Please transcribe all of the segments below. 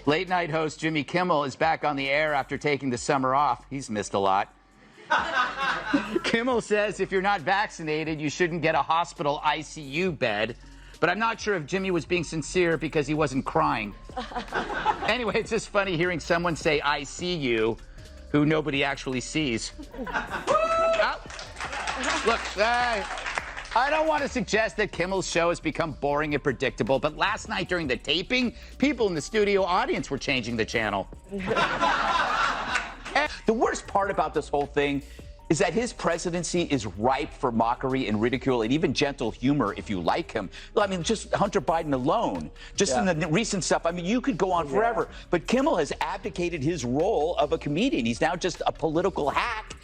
Late night host Jimmy Kimmel is back on the air after taking the summer off. He's missed a lot. Kimmel says if you're not vaccinated, you shouldn't get a hospital ICU bed. But I'm not sure if Jimmy was being sincere because he wasn't crying. Anyway, it's just funny hearing someone say, "I see you," who nobody actually sees. Oh. Look, I don't want to suggest that Kimmel's show has become boring and predictable, but last night during the taping, people in the studio audience were changing the channel. The worst part about this whole thing is that his presidency is ripe for mockery and ridicule and even gentle humor if you like him. I mean, just Hunter Biden alone, just in the recent stuff, I mean, you could go on forever. But Kimmel has abdicated his role of a comedian. He's now just a political hack,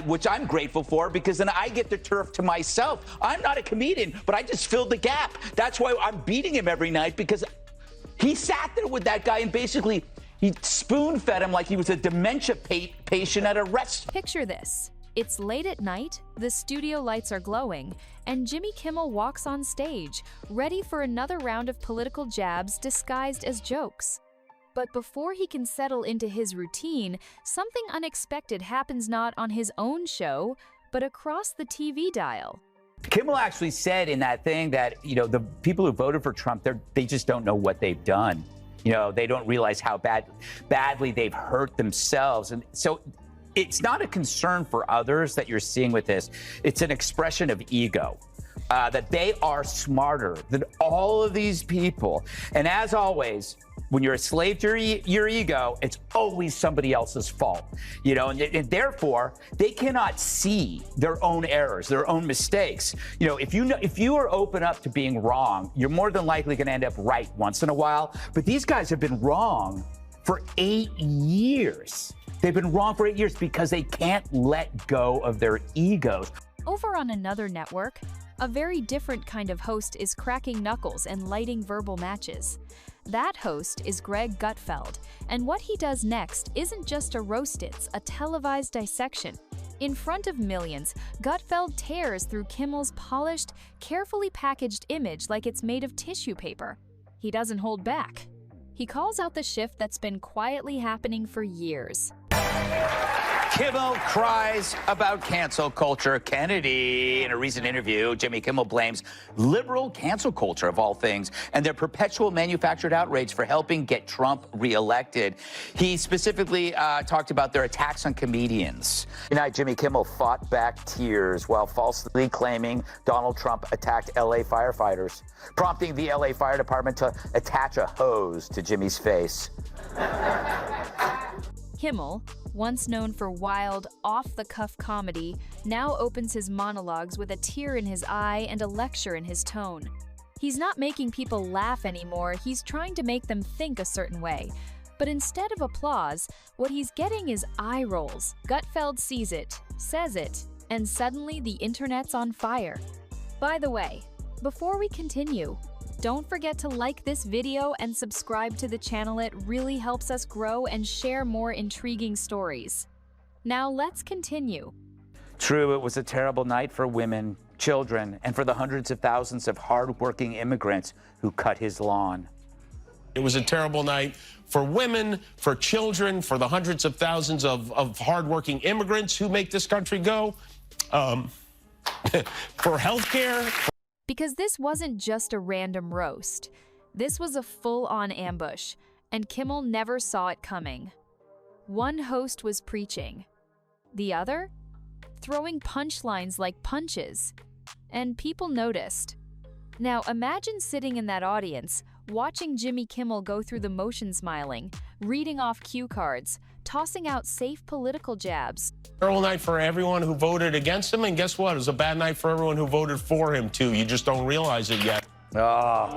which I'm grateful for because then I get the turf to myself. I'm not a comedian, but I just filled the gap. That's why I'm beating him every night, because he sat there with that guy and basically he spoon-fed him like he was a dementia patient at a rest. Picture this. It's late at night, the studio lights are glowing, and Jimmy Kimmel walks on stage, ready for another round of political jabs disguised as jokes. But before he can settle into his routine, something unexpected happens not on his own show, but across the TV dial. Kimmel actually said in that thing that, you know, the people who voted for Trump, they just don't know what they've done. You know, they don't realize how badly they've hurt themselves. And so it's not a concern for others that you're seeing with this. It's an expression of ego, that they are smarter than all of these people. And as always, when you're a slave to your ego, it's always somebody else's fault, you know, and therefore they cannot see their own errors, their own mistakes. You know, if you are open up to being wrong, you're more than likely going to end up right once in a while. But these guys have been wrong for 8 years. They've been wrong for 8 years because they can't let go of their egos. Over on another network, a very different kind of host is cracking knuckles and lighting verbal matches. That host is Greg Gutfeld, and what he does next isn't just a roast, it's a televised dissection. In front of millions, Gutfeld tears through Kimmel's polished, carefully packaged image like it's made of tissue paper. He doesn't hold back. He calls out the shift that's been quietly happening for years. Kimmel cries about cancel culture. Kennedy, in a recent interview, Jimmy Kimmel blames liberal cancel culture, of all things, and their perpetual manufactured outrage for helping get Trump reelected. He specifically talked about their attacks on comedians. Tonight, Jimmy Kimmel fought back tears while falsely claiming Donald Trump attacked LA firefighters, prompting the LA Fire Department to attach a hose to Jimmy's face. Kimmel, once known for wild, off-the-cuff comedy, now opens his monologues with a tear in his eye and a lecture in his tone. He's not making people laugh anymore, he's trying to make them think a certain way. But instead of applause, what he's getting is eye rolls. Gutfeld sees it, says it, and suddenly the internet's on fire. By the way, before we continue, don't forget to like this video and subscribe to the channel. It really helps us grow and share more intriguing stories. Now let's continue. True, it was a terrible night for women, children, and for the hundreds of thousands of hard-working immigrants who cut his lawn. It was a terrible night for women, for children, for the hundreds of thousands of hard-working immigrants who make this country go, for healthcare. Because this wasn't just a random roast. This was a full-on ambush, and Kimmel never saw it coming. One host was preaching. The other? Throwing punchlines like punches. And people noticed. Now imagine sitting in that audience, watching Jimmy Kimmel go through the motion smiling, reading off cue cards, tossing out safe political jabs. Terrible night for everyone who voted against him, and guess what? It was a bad night for everyone who voted for him, too. You just don't realize it yet. Oh.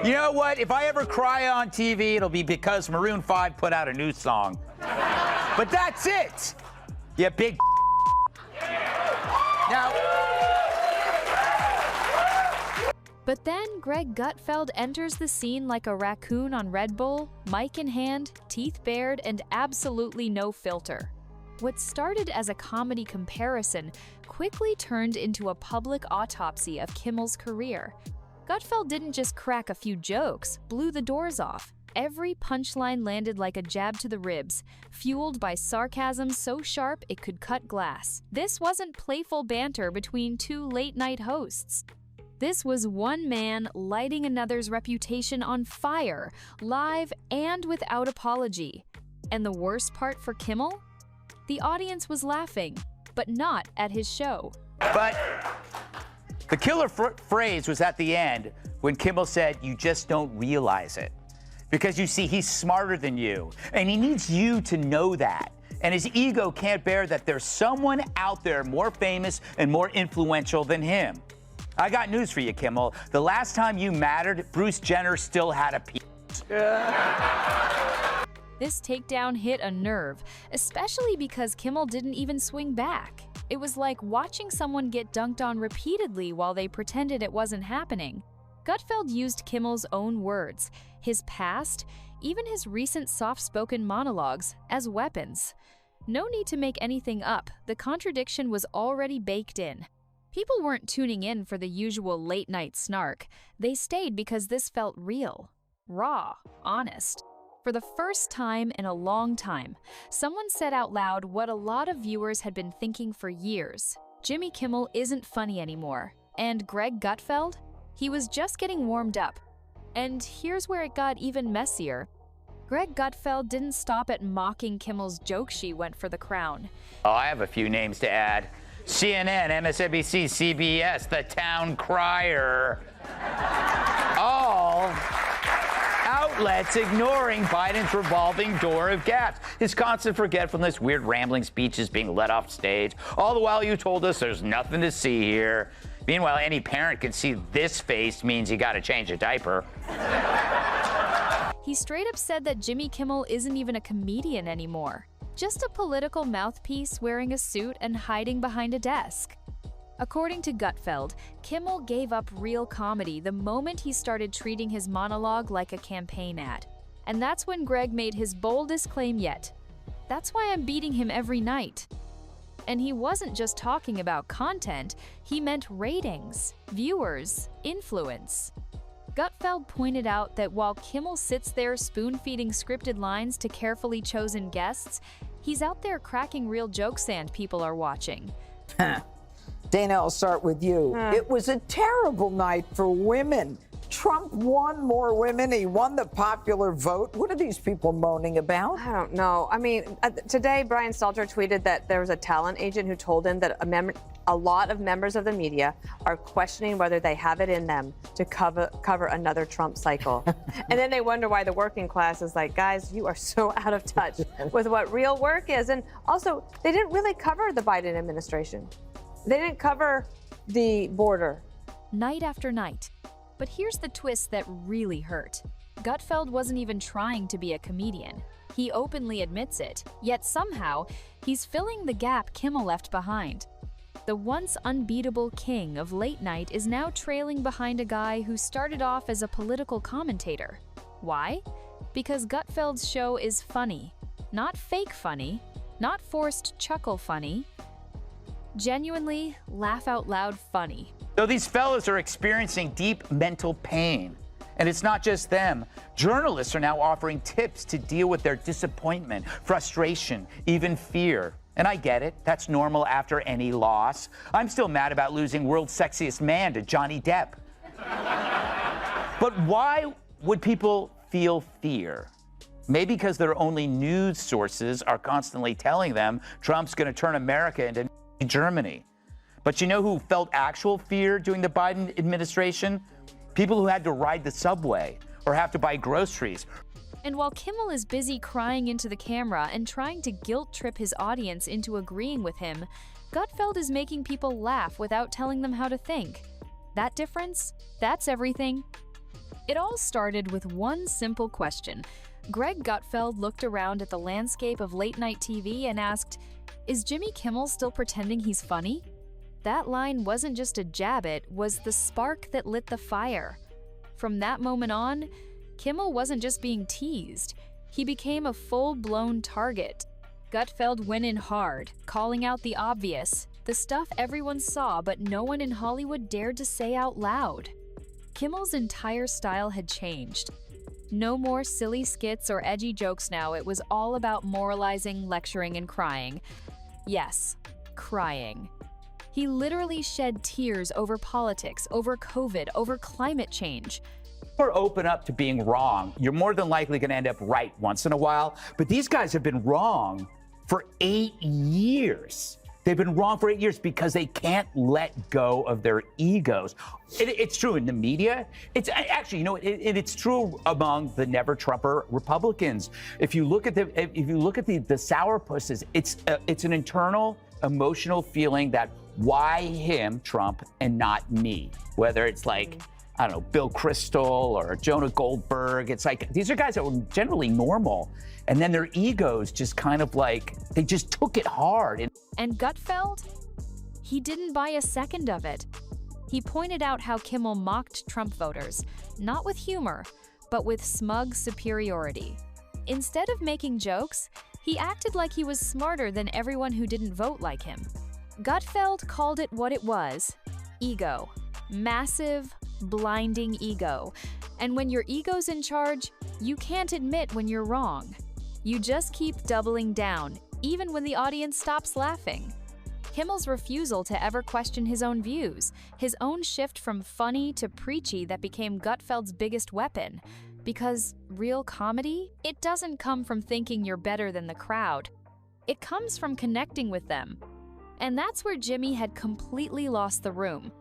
You know what? If I ever cry on TV, it'll be because Maroon 5 put out a new song. But that's it. You big Now... But then Greg Gutfeld enters the scene like a raccoon on Red Bull, mic in hand, teeth bared, and absolutely no filter. What started as a comedy comparison quickly turned into a public autopsy of Kimmel's career. Gutfeld didn't just crack a few jokes, blew the doors off. Every punchline landed like a jab to the ribs, fueled by sarcasm so sharp it could cut glass. This wasn't playful banter between two late-night hosts. This was one man lighting another's reputation on fire, live and without apology. And the worst part for Kimmel? The audience was laughing, but not at his show. But the killer phrase was at the end when Kimmel said, "You just don't realize it." Because you see, he's smarter than you, and he needs you to know that. And his ego can't bear that there's someone out there more famous and more influential than him. I got news for you, Kimmel. The last time you mattered, Bruce Jenner still had a piece. This takedown hit a nerve, especially because Kimmel didn't even swing back. It was like watching someone get dunked on repeatedly while they pretended it wasn't happening. Gutfeld used Kimmel's own words, his past, even his recent soft-spoken monologues, as weapons. No need to make anything up. The contradiction was already baked in. People weren't tuning in for the usual late-night snark. They stayed because this felt real, raw, honest. For the first time in a long time, someone said out loud what a lot of viewers had been thinking for years. Jimmy Kimmel isn't funny anymore. And Greg Gutfeld? He was just getting warmed up. And here's where it got even messier. Greg Gutfeld didn't stop at mocking Kimmel's joke she went for the crown. Oh, I have a few names to add. CNN, MSNBC, CBS, the town crier. All outlets ignoring Biden's revolving door of gaps. His constant forgetfulness, weird rambling speeches being let off stage. All the while you told us there's nothing to see here. Meanwhile, any parent can see this face means you gotta change a diaper. He straight up said that Jimmy Kimmel isn't even a comedian anymore. Just a political mouthpiece wearing a suit and hiding behind a desk. According to Gutfeld, Kimmel gave up real comedy the moment he started treating his monologue like a campaign ad. And that's when Greg made his boldest claim yet. "That's why I'm beating him every night." And he wasn't just talking about content, he meant ratings, viewers, influence. Gutfeld pointed out that while Kimmel sits there spoon-feeding scripted lines to carefully chosen guests, he's out there cracking real jokes and people are watching. Dana, I'll start with you. It was a terrible night for women. Trump won more women. He won the popular vote. What are these people moaning about? I don't know. I mean, today Brian Stelter tweeted that there was a talent agent who told him that a lot of members of the media are questioning whether they have it in them to cover another Trump cycle. And then they wonder why the working class is like, guys, you are so out of touch with what real work is. And also, they didn't really cover the Biden administration. They didn't cover the border. Night after night. But here's the twist that really hurt. Gutfeld wasn't even trying to be a comedian. He openly admits it, yet somehow, he's filling the gap Kimmel left behind. The once unbeatable king of late night is now trailing behind a guy who started off as a political commentator. Why? Because Gutfeld's show is funny. Not fake funny, not forced chuckle funny. Genuinely laugh out loud funny. So these fellows are experiencing deep mental pain. And it's not just them. Journalists are now offering tips to deal with their disappointment, frustration, even fear. And I get it. That's normal after any loss. I'm still mad about losing world's sexiest man to Johnny Depp. But why would people feel fear? Maybe because their only news sources are constantly telling them Trump's going to turn America into Germany. But you know who felt actual fear during the Biden administration? People who had to ride the subway or have to buy groceries. And while Kimmel is busy crying into the camera and trying to guilt-trip his audience into agreeing with him, Gutfeld is making people laugh without telling them how to think. That difference? That's everything. It all started with one simple question. Greg Gutfeld looked around at the landscape of late-night TV and asked, "Is Jimmy Kimmel still pretending he's funny?" That line wasn't just a jab, it was the spark that lit the fire. From that moment on, Kimmel wasn't just being teased. He became a full-blown target. Gutfeld went in hard, calling out the obvious, the stuff everyone saw but no one in Hollywood dared to say out loud. Kimmel's entire style had changed. No more silly skits or edgy jokes now. It was all about moralizing, lecturing, and crying. Yes, crying. He literally shed tears over politics, over COVID, over climate change. Or open up to being wrong, you're more than likely going to end up right once in a while. But these guys have been wrong for 8 years. They've been wrong for 8 years because they can't let go of their egos. It's true in the media. It's actually, it's true among the never Trumper Republicans. If you look at the sourpusses, it's an internal emotional feeling that why him, Trump, and not me? Whether it's like, I don't know, Bill Kristol or Jonah Goldberg. It's like, these are guys that were generally normal. And then their egos just kind of like, they just took it hard. And Gutfeld? He didn't buy a second of it. He pointed out how Kimmel mocked Trump voters, not with humor, but with smug superiority. Instead of making jokes, he acted like he was smarter than everyone who didn't vote like him. Gutfeld called it what it was: ego. Massive, blinding ego. And when your ego's in charge, you can't admit when you're wrong. You just keep doubling down, even when the audience stops laughing. Kimmel's refusal to ever question his own views, his own shift from funny to preachy that became Gutfeld's biggest weapon. Because real comedy, it doesn't come from thinking you're better than the crowd. It comes from connecting with them. And that's where Jimmy had completely lost the room.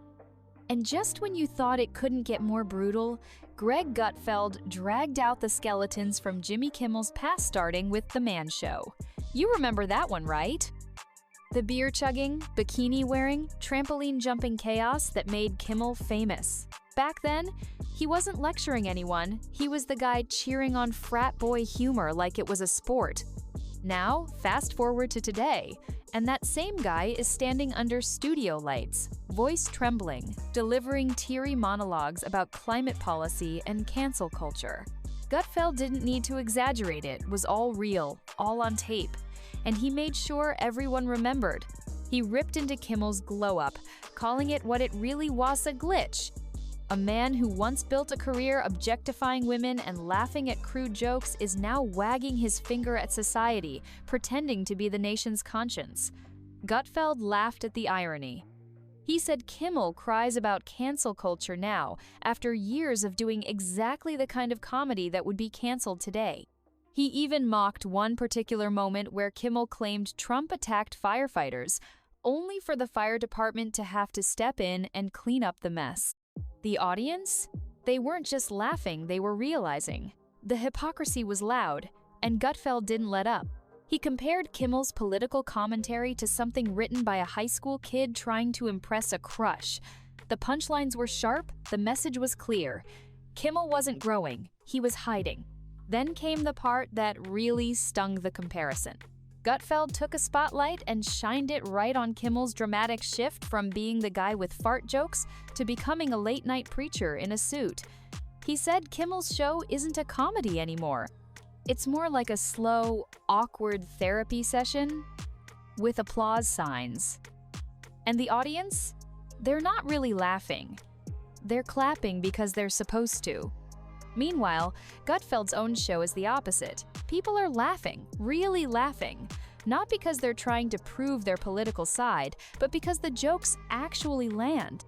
And just when you thought it couldn't get more brutal, Greg Gutfeld dragged out the skeletons from Jimmy Kimmel's past, starting with The Man Show. You remember that one, right? The beer-chugging, bikini-wearing, trampoline-jumping chaos that made Kimmel famous. Back then, he wasn't lecturing anyone. He was the guy cheering on frat boy humor like it was a sport. Now, fast forward to today, and that same guy is standing under studio lights, voice trembling, delivering teary monologues about climate policy and cancel culture. Gutfeld didn't need to exaggerate, it was all real, all on tape, and he made sure everyone remembered. He ripped into Kimmel's glow-up, calling it what it really was: a glitch. A man who once built a career objectifying women and laughing at crude jokes is now wagging his finger at society, pretending to be the nation's conscience. Gutfeld laughed at the irony. He said Kimmel cries about cancel culture now, after years of doing exactly the kind of comedy that would be canceled today. He even mocked one particular moment where Kimmel claimed Trump attacked firefighters, only for the fire department to have to step in and clean up the mess. The audience? They weren't just laughing, they were realizing. The hypocrisy was loud, and Gutfeld didn't let up. He compared Kimmel's political commentary to something written by a high school kid trying to impress a crush. The punchlines were sharp, the message was clear. Kimmel wasn't growing, he was hiding. Then came the part that really stung the comparison. Gutfeld took a spotlight and shined it right on Kimmel's dramatic shift from being the guy with fart jokes to becoming a late-night preacher in a suit. He said Kimmel's show isn't a comedy anymore. It's more like a slow, awkward therapy session with applause signs. And the audience? They're not really laughing. They're clapping because they're supposed to. Meanwhile, Gutfeld's own show is the opposite. People are laughing, really laughing, not because they're trying to prove their political side, but because the jokes actually land.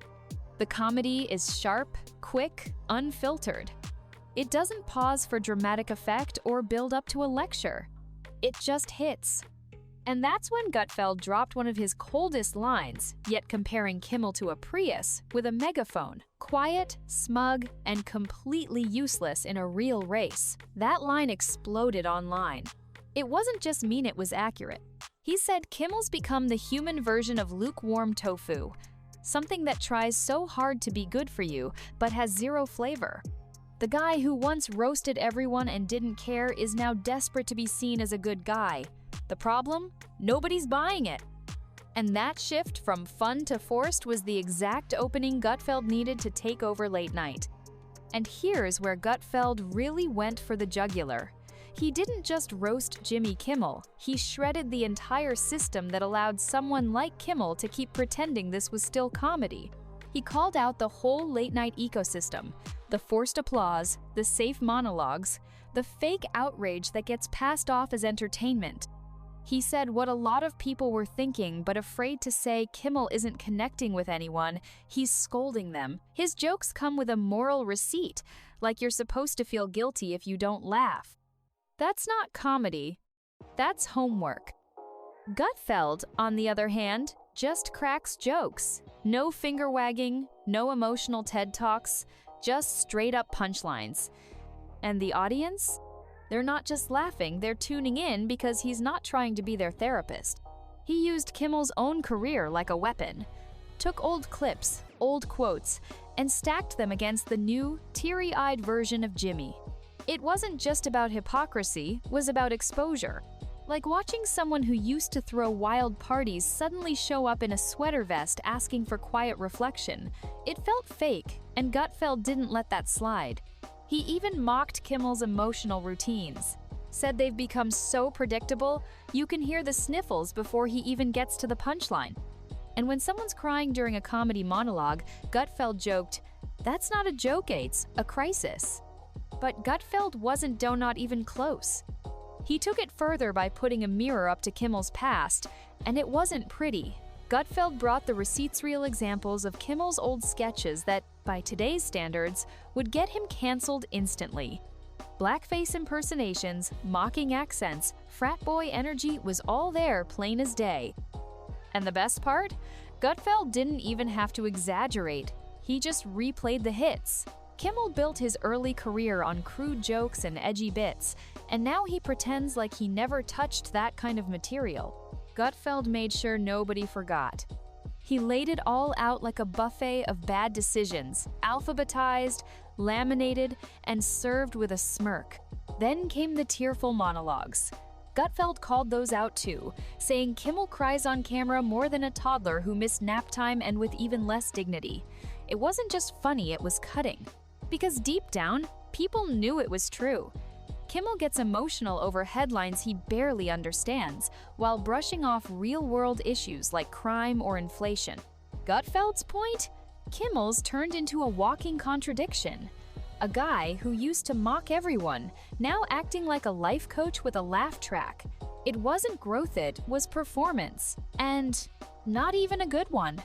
The comedy is sharp, quick, unfiltered. It doesn't pause for dramatic effect or build up to a lecture. It just hits. And that's when Gutfeld dropped one of his coldest lines, yet comparing Kimmel to a Prius with a megaphone. Quiet, smug, and completely useless in a real race. That line exploded online. It wasn't just mean, it was accurate. He said Kimmel's become the human version of lukewarm tofu, something that tries so hard to be good for you, but has zero flavor. The guy who once roasted everyone and didn't care is now desperate to be seen as a good guy. The problem? Nobody's buying it. And that shift from fun to forced was the exact opening Gutfeld needed to take over late night. And here's where Gutfeld really went for the jugular. He didn't just roast Jimmy Kimmel, he shredded the entire system that allowed someone like Kimmel to keep pretending this was still comedy. He called out the whole late-night ecosystem, the forced applause, the safe monologues, the fake outrage that gets passed off as entertainment. He said what a lot of people were thinking, but afraid to say Kimmel isn't connecting with anyone, he's scolding them. His jokes come with a moral receipt, like you're supposed to feel guilty if you don't laugh. That's not comedy. That's homework. Gutfeld, on the other hand, just cracks jokes. No finger-wagging, no emotional TED Talks, just straight-up punchlines. And the audience? They're not just laughing, they're tuning in because he's not trying to be their therapist. He used Kimmel's own career like a weapon. Took old clips, old quotes, and stacked them against the new, teary-eyed version of Jimmy. It wasn't just about hypocrisy, it was about exposure. Like watching someone who used to throw wild parties suddenly show up in a sweater vest asking for quiet reflection. It felt fake, and Gutfeld didn't let that slide. He even mocked Kimmel's emotional routines. Said they've become so predictable, you can hear the sniffles before he even gets to the punchline. And when someone's crying during a comedy monologue, Gutfeld joked, "That's not a joke, it's a crisis." But Gutfeld wasn't not even close. He took it further by putting a mirror up to Kimmel's past, and it wasn't pretty. Gutfeld brought the receipts-reel examples of Kimmel's old sketches that, by today's standards, would get him canceled instantly. Blackface impersonations, mocking accents, frat boy energy was all there, plain as day. And the best part? Gutfeld didn't even have to exaggerate. He just replayed the hits. Kimmel built his early career on crude jokes and edgy bits, and now he pretends like he never touched that kind of material. Gutfeld made sure nobody forgot. He laid it all out like a buffet of bad decisions, alphabetized, laminated, and served with a smirk. Then came the tearful monologues. Gutfeld called those out too, saying Kimmel cries on camera more than a toddler who missed nap time and with even less dignity. It wasn't just funny, it was cutting. Because deep down, people knew it was true. Kimmel gets emotional over headlines he barely understands, while brushing off real-world issues like crime or inflation. Gutfeld's point? Kimmel's turned into a walking contradiction. A guy who used to mock everyone, now acting like a life coach with a laugh track. It wasn't growth, it was performance. And not even a good one.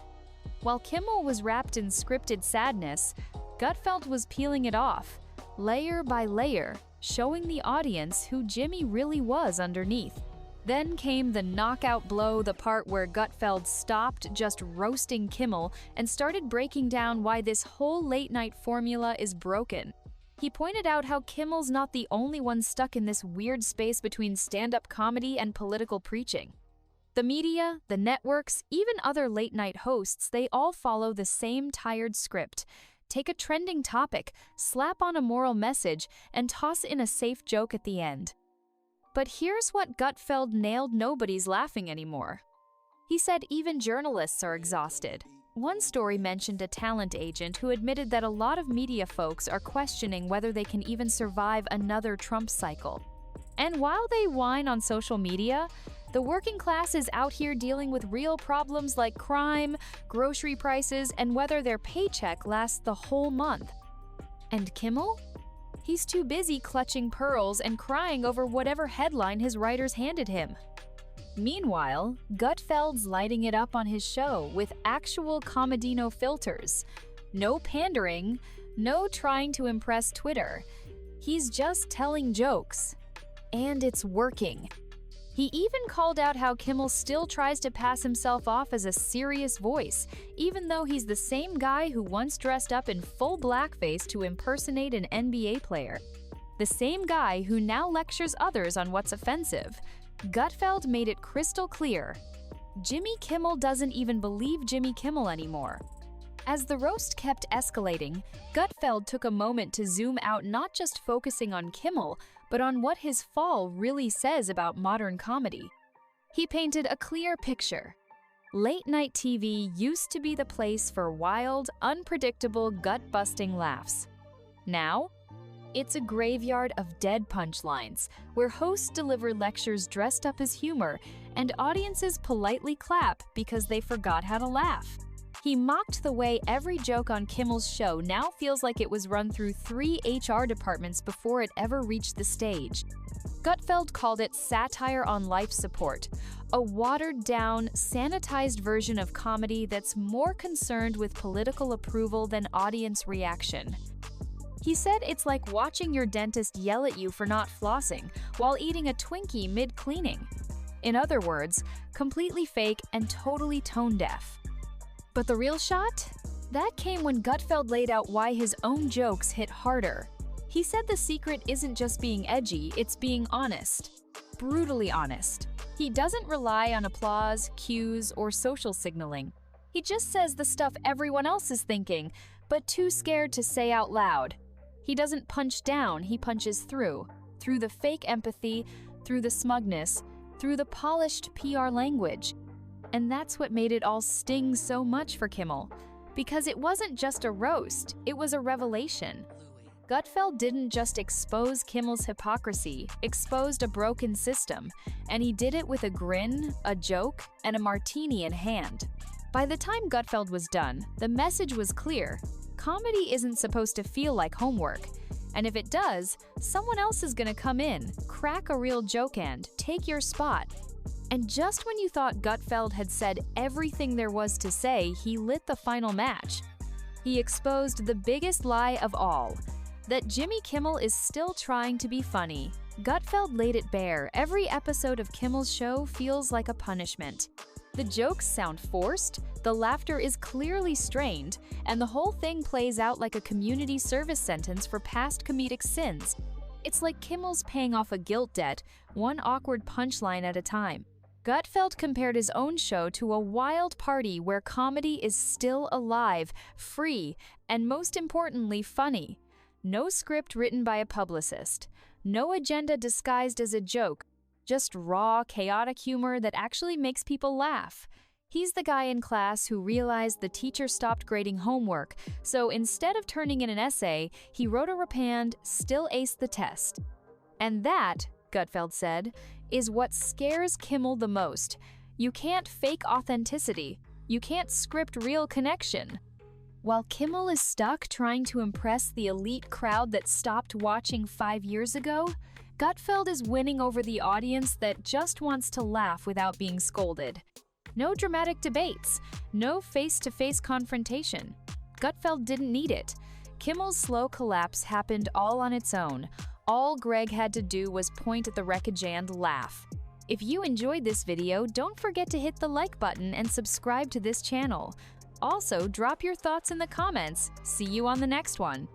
While Kimmel was wrapped in scripted sadness, Gutfeld was peeling it off, layer by layer, showing the audience who Jimmy really was underneath. Then came the knockout blow, the part where Gutfeld stopped just roasting Kimmel and started breaking down why this whole late-night formula is broken. He pointed out how Kimmel's not the only one stuck in this weird space between stand-up comedy and political preaching. The media, the networks, even other late-night hosts, they all follow the same tired script. Take a trending topic, slap on a moral message, and toss in a safe joke at the end. But here's what Gutfeld nailed: nobody's laughing anymore. He said even journalists are exhausted. One story mentioned a talent agent who admitted that a lot of media folks are questioning whether they can even survive another Trump cycle. And while they whine on social media, the working class is out here dealing with real problems like crime, grocery prices, and whether their paycheck lasts the whole month. And Kimmel? He's too busy clutching pearls and crying over whatever headline his writers handed him. Meanwhile, Gutfeld's lighting it up on his show with actual comedino filters. No pandering, no trying to impress Twitter. He's just telling jokes. And it's working. He even called out how Kimmel still tries to pass himself off as a serious voice, even though he's the same guy who once dressed up in full blackface to impersonate an NBA player. The same guy who now lectures others on what's offensive. Gutfeld made it crystal clear. Jimmy Kimmel doesn't even believe Jimmy Kimmel anymore. As the roast kept escalating, Gutfeld took a moment to zoom out, not just focusing on Kimmel, but on what his fall really says about modern comedy. He painted a clear picture. Late-night TV used to be the place for wild, unpredictable, gut-busting laughs. Now, it's a graveyard of dead punchlines, where hosts deliver lectures dressed up as humor, and audiences politely clap because they forgot how to laugh. He mocked the way every joke on Kimmel's show now feels like it was run through 3 HR departments before it ever reached the stage. Gutfeld called it satire on life support, a watered-down, sanitized version of comedy that's more concerned with political approval than audience reaction. He said it's like watching your dentist yell at you for not flossing while eating a Twinkie mid-cleaning. In other words, completely fake and totally tone-deaf. But the real shot? That came when Gutfeld laid out why his own jokes hit harder. He said the secret isn't just being edgy, it's being honest. Brutally honest. He doesn't rely on applause, cues, or social signaling. He just says the stuff everyone else is thinking, but too scared to say out loud. He doesn't punch down, he punches through the fake empathy, through the smugness, through the polished PR language. And that's what made it all sting so much for Kimmel. Because it wasn't just a roast, it was a revelation. Gutfeld didn't just expose Kimmel's hypocrisy, exposed a broken system, and he did it with a grin, a joke, and a martini in hand. By the time Gutfeld was done, the message was clear. Comedy isn't supposed to feel like homework. And if it does, someone else is gonna come in, crack a real joke and take your spot. And just when you thought Gutfeld had said everything there was to say, he lit the final match. He exposed the biggest lie of all, that Jimmy Kimmel is still trying to be funny. Gutfeld laid it bare. Every episode of Kimmel's show feels like a punishment. The jokes sound forced, the laughter is clearly strained, and the whole thing plays out like a community service sentence for past comedic sins. It's like Kimmel's paying off a guilt debt, one awkward punchline at a time. Gutfeld compared his own show to a wild party where comedy is still alive, free, and most importantly, funny. No script written by a publicist. No agenda disguised as a joke. Just raw, chaotic humor that actually makes people laugh. He's the guy in class who realized the teacher stopped grading homework, so instead of turning in an essay, he wrote a repand, still aced the test. And that, Gutfeld said, is what scares Kimmel the most. You can't fake authenticity. You can't script real connection. While Kimmel is stuck trying to impress the elite crowd that stopped watching 5 years ago, Gutfeld is winning over the audience that just wants to laugh without being scolded. No dramatic debates, no face-to-face confrontation. Gutfeld didn't need it. Kimmel's slow collapse happened all on its own. All Greg had to do was point at the wreckage and laugh. If you enjoyed this video, don't forget to hit the like button and subscribe to this channel. Also, drop your thoughts in the comments. See you on the next one.